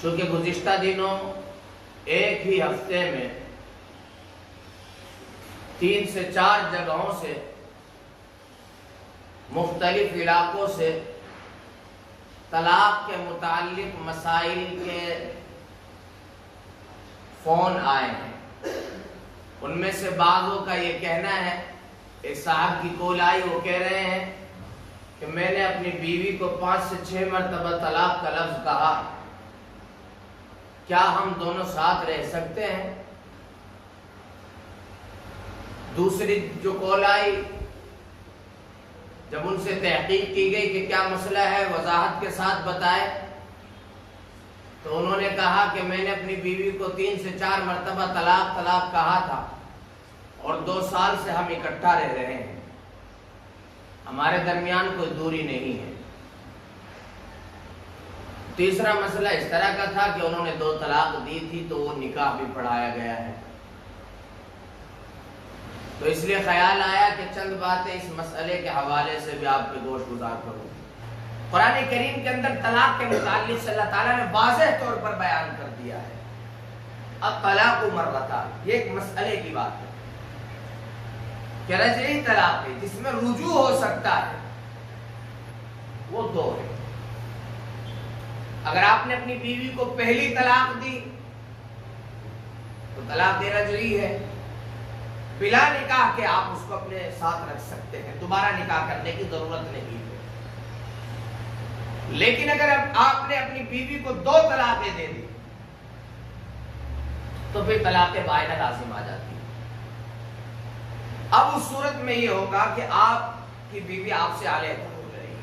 چونکہ گزشتہ دنوں ایک ہی ہفتے میں 3 سے 4 جگہوں سے مختلف علاقوں سے طلاق کے متعلق مسائل کے فون آئے ہیں۔ ان میں سے بعضوں کا یہ کہنا ہے، ایک صاحب کی کال آئی، وہ کہہ رہے ہیں کہ میں نے اپنی بیوی کو 5 سے 6 مرتبہ طلاق کا لفظ کہا، کیا ہم دونوں ساتھ رہ سکتے ہیں؟ دوسری جو کال آئی، جب ان سے تحقیق کی گئی کہ کیا مسئلہ ہے، وضاحت کے ساتھ بتائے، تو انہوں نے کہا کہ میں نے اپنی بیوی کو 3 سے 4 مرتبہ طلاق کہا تھا اور 2 سال سے ہم اکٹھا رہ رہے ہیں، ہمارے درمیان کوئی دوری نہیں ہے۔ تیسرا مسئلہ اس طرح کا تھا کہ انہوں نے 2 طلاق دی تھی تو وہ نکاح بھی پڑھایا گیا ہے، تو اس لیے خیال آیا کہ چند باتیں اس مسئلے کے حوالے سے بھی آپ کے گوش گزار کروں۔ قرآن کریم کے اندر طلاق کے متعلق سے اللہ تعالیٰ نے واضح طور پر بیان کر دیا ہے، الطلاق مرتان، یہ ایک مسئلے کی بات ہے کہ رجعی طلاق ہے جس میں رجوع ہو سکتا ہے، وہ 2 ہے۔ اگر آپ نے اپنی بیوی کو پہلی طلاق دی تو طلاق رجعی ہے، بلا نکاح کے آپ اس کو اپنے ساتھ رکھ سکتے ہیں، دوبارہ نکاح کرنے کی ضرورت نہیں ہے۔ لیکن اگر آپ نے اپنی بیوی کو 2 طلاقیں دے دی تو پھر طلاق بائنہ لازم آ جاتی ہے۔ اب اس صورت میں یہ ہوگا کہ آپ کی بیوی آپ سے علیحدہ ہو جائے گی۔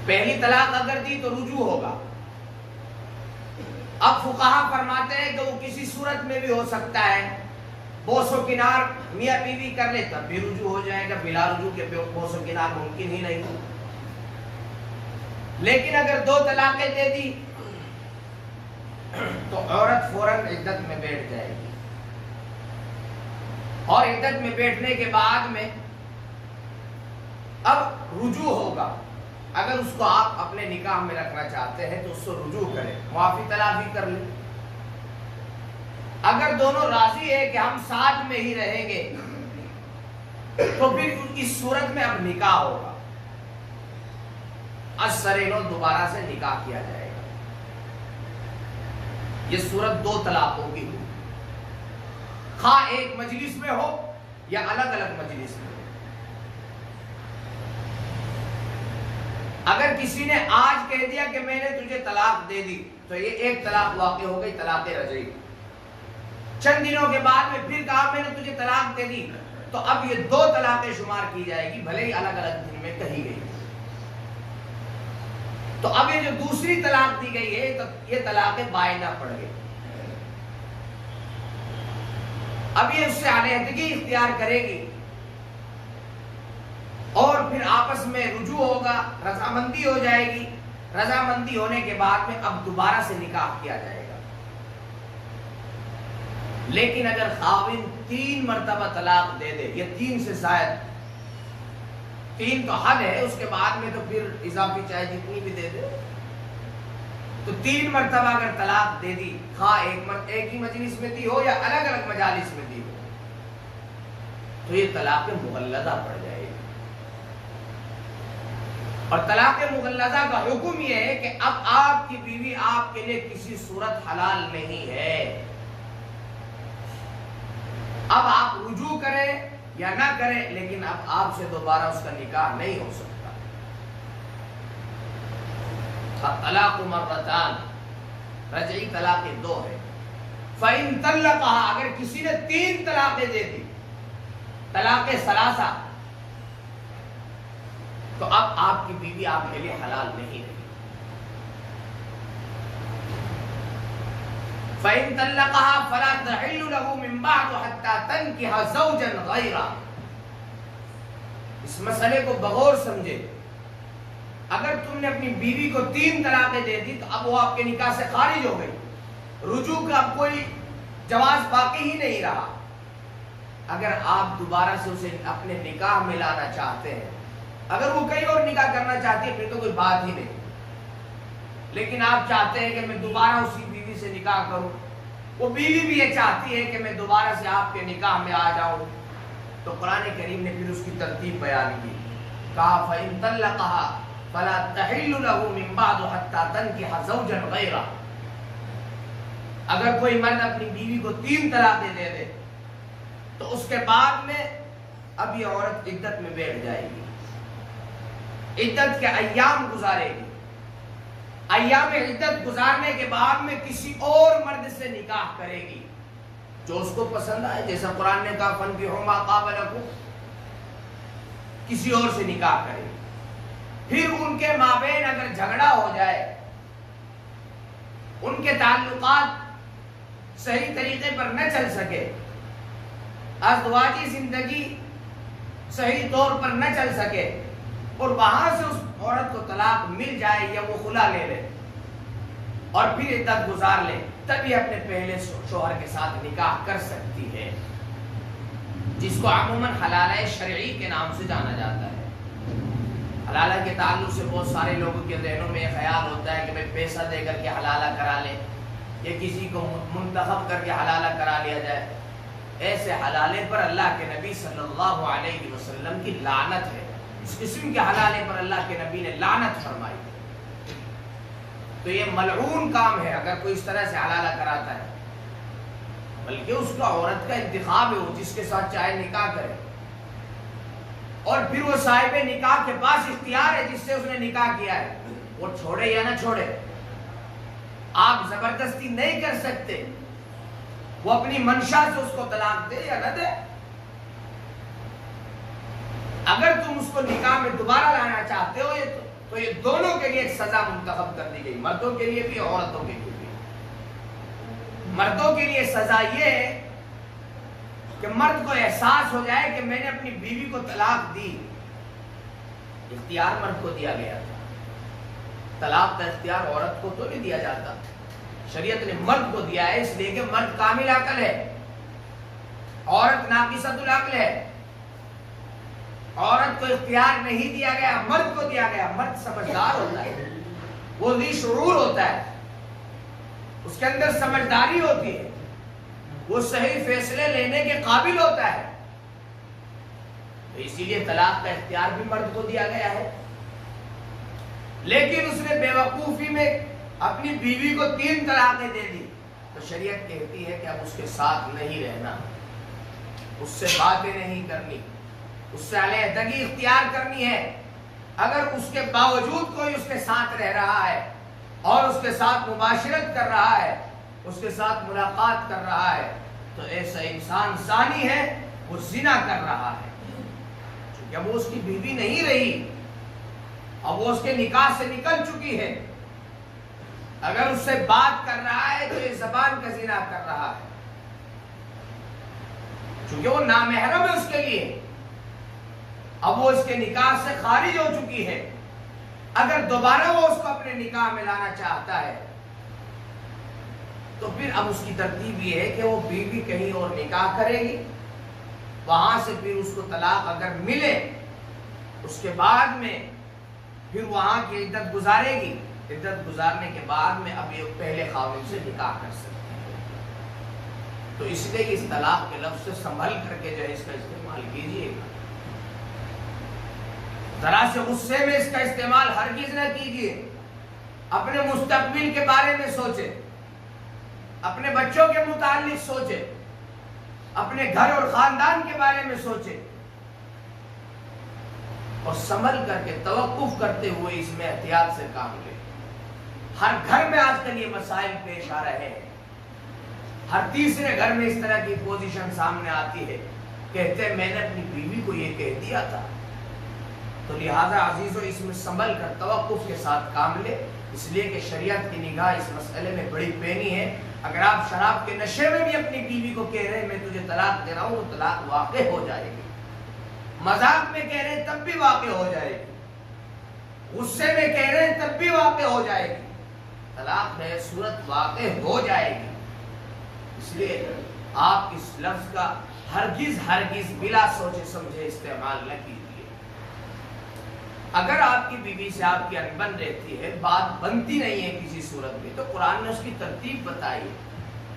پہلی طلاق اگر دی تو رجوع ہوگا۔ اب فقہا فرماتے ہیں کہ وہ کسی صورت میں بھی ہو سکتا ہے، بوس و کنار میاں بیوی کر لے تب بھی رجوع ہو جائے گا، بلا رجوع کے بوس و کنار ممکن ہی نہیں۔ لیکن اگر 2 طلاقیں دے دی تو عورت فوراً عدت میں بیٹھ جائے گی، اور عدت میں بیٹھنے کے بعد میں اب رجوع ہوگا۔ اگر اس کو آپ اپنے نکاح میں رکھنا چاہتے ہیں تو اس سے رجوع کریں، معافی طلاق بھی کر لیں۔ اگر دونوں راضی ہے کہ ہم ساتھ میں ہی رہیں گے تو پھر اس صورت میں اب نکاح ہوگا، سرینو دوبارہ سے نکاح کیا جائے گا۔ یہ صورت 2 طلاقوں کی ہو، خواہ ایک مجلس میں ہو یا الگ الگ مجلس میں ہو۔ اگر کسی نے آج کہہ دیا کہ میں نے تجھے طلاق دے دی تو یہ 1 طلاق واقع ہو گئی، طلاق رجعی۔ چند دنوں کے بعد میں پھر کہا میں نے تجھے طلاق دے دی تو اب یہ 2 طلاقیں شمار کی جائے گی، بھلے ہی الگ الگ دن میں کہی گئی۔ تو اب یہ جو دوسری طلاق دی گئی ہے تو یہ طلاق بائنہ پڑ گئی۔ اب یہ اس سے علیحدگی اختیار کرے گی اور پھر آپس میں رجوع ہوگا، رضامندی ہو جائے گی۔ رضامندی ہونے کے بعد میں اب دوبارہ سے نکاح کیا جائے گا۔ لیکن اگر خاوند 3 مرتبہ طلاق دے دے، یہ 3 سے زائد، 3 تو حد ہے، اس کے بعد میں تو پھر اضافی چاہے جتنی بھی دے دے، تو 3 مرتبہ اگر طلاق دے دی، خواہ ایک ہی مجلس میں دی ہو یا الگ الگ مجالس میں دی ہو، تو یہ طلاق مغلظہ پڑ جائے گی۔ اور طلاق مغلظہ کا حکم یہ ہے کہ اب آپ کی بیوی آپ کے لیے کسی صورت حلال نہیں ہے۔ اب آپ رجوع کریں یا نہ کریں، لیکن اب آپ سے دوبارہ اس کا نکاح نہیں ہو سکتا۔ طلاق مرتان، رجعی طلاق 2 ہے۔ فَإِن طَلَّقَهَا، اگر کسی نے 3 طلاقیں دے دی، طلاق ثلاثہ، تو اب آپ کی بیوی آپ کے لیے حلال نہیں رہی۔ فَإِن طَلَّقَهَا فَلَا تَحِلُّ لَهُ مِن بَعْدُ حَتَّى تَنكِحَ زَوْجًا غَيْرَهُ۔ اس مسئلے کو بغور سمجھے۔ اگر تم نے اپنی بیوی کو 3 طلاقیں دے دی تو اب وہ آپ کے نکاح سے خارج ہو گئی، رجوع کا اب کوئی جواز باقی ہی نہیں رہا۔ اگر آپ دوبارہ سے اسے اپنے نکاح میں لانا چاہتے ہیں، اگر وہ کہیں اور نکاح کرنا چاہتی ہے پھر تو کوئی بات ہی نہیں، لیکن آپ چاہتے ہیں کہ میں دوبارہ اسی بیوی سے نکاح کروں، وہ بیوی بھی یہ چاہتی ہے کہ میں دوبارہ سے آپ کے نکاح میں آ جاؤں، تو قرآن کریم نے پھر اس کی ترتیب بیان کی، کہا فَإِن طَلَّقَهَا فَلَا تَحِلُّ لَهُ مِن بَعْدُ حَتَّى تَنكِحَ زَوْجًا غَيْرَهُ۔ اگر کوئی مرد اپنی بیوی کو 3 طلاقیں دے دے تو اس کے بعد میں اب یہ عورت عدت میں بیٹھ جائے گی، عدت کے ایام گزارے گی، ایام عدت گزارنے کے بعد میں کسی اور مرد سے نکاح کرے گی جو اس کو پسند آئے، جیسا قرآن نے کہا فَانكِحُوا مَا طَابَ لَكُمْ، کسی اور سے نکاح کرے گی۔ پھر ان کے مابین اگر جھگڑا ہو جائے، ان کے تعلقات صحیح طریقے پر نہ چل سکے، ازدواجی زندگی صحیح طور پر نہ چل سکے، اور وہاں سے اس عورت کو طلاق مل جائے یا وہ خلا لے لے اور پھر عدت گزار لے، تبھی اپنے پہلے شوہر کے ساتھ نکاح کر سکتی ہے، جس کو عموماً حلالہ شرعی کے نام سے جانا جاتا ہے۔ حلالہ کے تعلق سے بہت سارے لوگوں کے ذہنوں میں یہ خیال ہوتا ہے کہ بھئی پیسہ دے کر کے حلالہ کرا لے یا کسی کو منتخب کر کے حلالہ کرا لیا جائے، ایسے حلالے پر اللہ کے نبی صلی اللہ علیہ وسلم کی لعنت ہے، اس قسم کے حلالے پر اللہ کے نبی نے لعنت فرمائی ہے۔ تو یہ ملعون کام ہے اگر کوئی اس طرح سے حلالہ کراتا ہے، بلکہ اس کا عورت کا انتخاب ہے، وہ جس کے ساتھ چاہے نکاح کرے، اور پھر وہ صاحب نکاح کے پاس اختیار ہے جس سے اس نے نکاح کیا ہے، وہ چھوڑے یا نہ چھوڑے، آپ زبردستی نہیں کر سکتے، وہ اپنی منشا سے اس کو طلاق دے یا نہ دے۔ اگر تم اس کو نکاح میں دوبارہ لانا چاہتے ہو تو یہ دونوں کے لیے ایک سزا منتخب کر دی گئی، مردوں کے لیے بھی عورتوں کے لیے بھی۔ مردوں کے لیے سزا یہ ہے کہ مرد کو احساس ہو جائے کہ میں نے اپنی بیوی کو طلاق دی، اختیار مرد کو دیا گیا تھا، طلاق کا اختیار عورت کو تو نہیں دیا جاتا، شریعت نے مرد کو دیا ہے، اس لیے کہ مرد کامل عقل ہے، عورت ناقصۃ العقل ہے۔ عورت کو اختیار نہیں دیا گیا، مرد کو دیا گیا۔ مرد سمجھدار ہوتا ہے، وہ ذی شعور ہوتا ہے، اس کے اندر سمجھداری ہوتی ہے، وہ صحیح فیصلے لینے کے قابل ہوتا ہے، اسی لیے طلاق کا اختیار بھی مرد کو دیا گیا ہے۔ لیکن اس نے بے وقوفی میں اپنی بیوی کو 3 طلاقیں دے دی تو شریعت کہتی ہے کہ اب اس کے ساتھ نہیں رہنا، اس سے باتیں نہیں کرنی، اس سے علیحدگی اختیار کرنی ہے۔ اگر اس کے باوجود کوئی اس کے ساتھ رہ رہا ہے اور اس کے ساتھ مباشرت کر رہا ہے، اس کے ساتھ ملاقات کر رہا ہے، تو ایسا انسان زانی ہے، وہ زنا کر رہا ہے، چونکہ اب وہ اس کی بیوی نہیں رہی، اب وہ اس کے نکاح سے نکل چکی ہے۔ اگر اس سے بات کر رہا ہے تو یہ زبان کا زنا کر رہا ہے، چونکہ وہ نامحرم ہے اس کے لیے، اب وہ اس کے نکاح سے خارج ہو چکی ہے۔ اگر دوبارہ وہ اس کو اپنے نکاح میں لانا چاہتا ہے تو پھر اب اس کی ترتیب یہ ہے کہ وہ بیوی کہیں اور نکاح کرے گی، وہاں سے پھر اس کو طلاق اگر ملے اس کے بعد میں پھر وہاں کی عدت گزارے گی، عدت گزارنے کے بعد میں اب یہ پہلے خاوند سے نکاح کر سکتی ہے۔ تو اس لیے اس طلاق کے لفظ سے سنبھل کر کے جو ہے اس کا استعمال کیجیے گا، ذرا سے غصے میں اس کا استعمال ہرگز نہ کیجیے۔ اپنے مستقبل کے بارے میں سوچے، اپنے بچوں کے متعلق سوچے، اپنے گھر اور خاندان کے بارے میں سوچے، اور سنبھل کر کے توقف کرتے ہوئے اس میں احتیاط سے کام لے۔ ہر گھر میں آج کل یہ مسائل پیش آ رہے ہیں، ہر تیسرے گھر میں اس طرح کی پوزیشن سامنے آتی ہے، کہتے ہیں میں نے اپنی بیوی کو یہ کہہ دیا تھا۔ تو لہذا عزیزو اس میں سنبھل کر توقف کے ساتھ کام لے، اس لیے کہ شریعت کی نگاہ اس مسئلے میں بڑی پینی ہے۔ اگر آپ شراب کے نشے میں بھی اپنی بیوی کو کہہ رہے ہیں میں تجھے طلاق دے رہا ہوں، تو طلاق واقع ہو جائے گی۔ مذاق میں کہہ رہے ہیں تب بھی واقع ہو جائے گی، غصے میں کہہ رہے ہیں تب بھی واقع ہو جائے گی، طلاق ہے صورت واقع ہو جائے گی۔ اس لیے آپ اس لفظ کا ہرگز بلا سوچے سمجھے استعمال نہ کیجیے۔ اگر آپ کی بیوی سے آپ کی انبن رہتی ہے، بات بنتی نہیں ہے کسی صورت میں، تو قرآن نے اس کی ترتیب بتائی،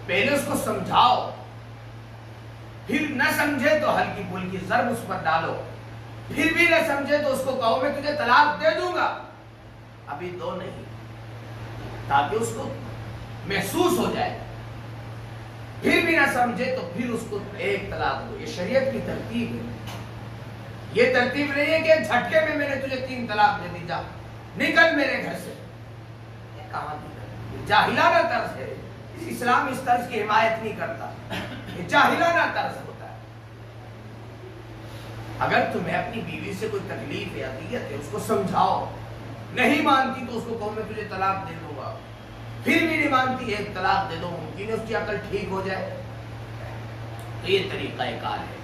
پہلے اس کو سمجھاؤ، پھر نہ سمجھے تو ہلکی پھلکی ضرب اس پر ڈالو، پھر بھی نہ سمجھے تو اس کو کہو میں تجھے طلاق دے دوں گا، ابھی دو نہیں، تاکہ اس کو محسوس ہو جائے، پھر بھی نہ سمجھے تو پھر اس کو ایک طلاق دو۔ یہ شریعت کی ترتیب ہے، یہ ترتیب نہیں ہے کہ جھٹکے میں نے تجھے 3 طلاق دے دی، جا نکل میرے گھر سے، یہ کہاں دی؟ جاہلانہ طرز ہے، اسلام اس طرز کی حمایت نہیں کرتا، یہ جاہلانہ طرز ہوتا ہے۔ اگر تمہیں اپنی بیوی سے کوئی تکلیف یا اذیت ہے، اس کو سمجھاؤ، نہیں مانتی تو اس کو کہو میں تجھے طلاق دے دوں گا، پھر بھی نہیں مانتی ایک طلاق دے دو، ممکن ہے اس کی عقل ٹھیک ہو جائے، تو یہ طریقہ کار ہے۔